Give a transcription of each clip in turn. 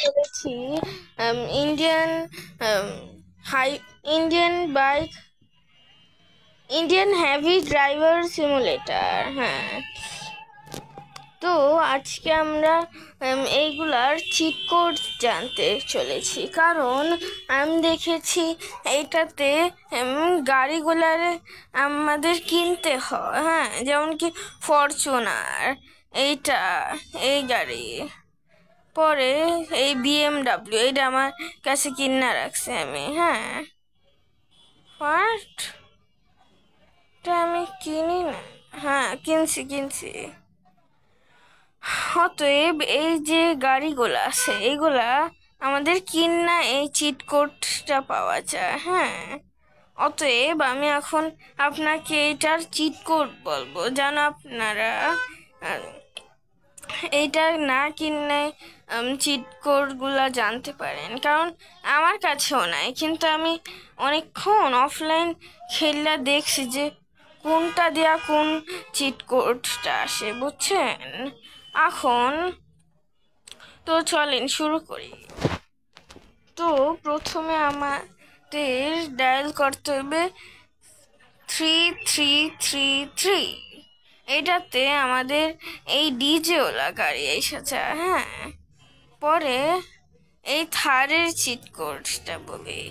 চলেছি Indian high Indian bike Indian heavy driver simulator. হ্যাঁ, তো আজকে আমরা এইগুলার চিট কোড জানতে চলেছি, কারণ আমি দেখেছি এইটাতে গাড়িগুলার আমাদের কিনতে হয়। হ্যাঁ, যেমন কি ফরচুনার, এইটা এই গাড়ি, পরে এই BMW, এইটা আমার কাছে কিনা রাখছি আমি। হ্যাঁ, ফার্স্ট আমি কিনি না, হ্যাঁ কিনছি। অতএব এই যে গাড়িগুলো আছে এইগুলা আমাদের কিনা এই চিট কোডটা পাওয়া যায়। হ্যাঁ, অতএব আমি এখন আপনাকে এটার চিট কোড বলবো, যেন আপনারা এইটা না কিনে চিট কোডগুলা জানতে পারেন। কারণ আমার কাছেও নাই, কিন্তু আমি অনেকক্ষণ অফলাইন খেললা দেখছি যে কোনটা দেয়া কোন চিট কোডটা আসে, বুঝছেন? এখন তো চলেন শুরু করি। তো প্রথমে আমাদের ডায়াল করতে হবে 3333। এটাতে আমাদের এই ডিজেওয়ালা গাড়ি এসেছে। হ্যাঁ, পরে এই থারের চিট কোডটা বলি।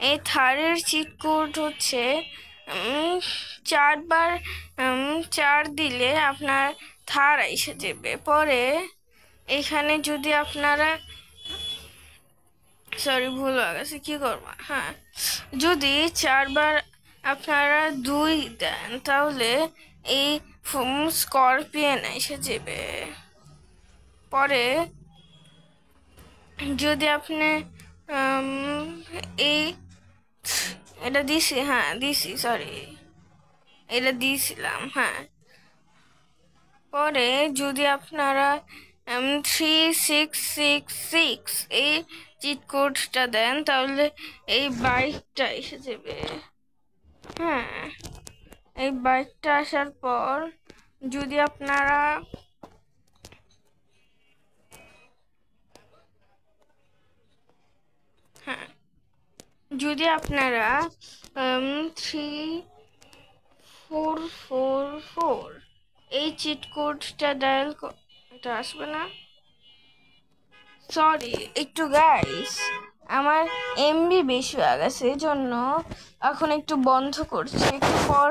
এই থারের চিট কোড হচ্ছে 4 বার 4 দিলে আপনার থার এসে যাবে। পরে এখানে যদি আপনারা ভুল হয়ে গেছে, কি করবো? হ্যাঁ, যদি 4 বার আপনারা 2 দেন তাহলে এই স্করপিয়ন এসে যাবে। পরে যদি আপনি এই এটা দিছি, হ্যাঁ দিছি, এটা দিয়েছিলাম। হ্যাঁ, পরে যদি আপনারা 3666 এই চিট কোডটা দেন তাহলে এই বাইকটা এসে যাবে। হ্যাঁ, এই বাইকটা আসার পর যদি আপনারা যদি আপনারা 3444 এই চিট কোডটা ডায়াল এটা আসবে না, একটু গাইস আমার এমবি বেশি হয়ে গেছে, এই জন্য এখন একটু বন্ধ করছি, একটু পর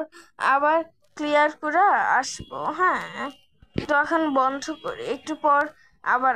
আবার ক্লিয়ার করে আসবো। হ্যাঁ, তো এখন বন্ধ করি, একটু পর আবার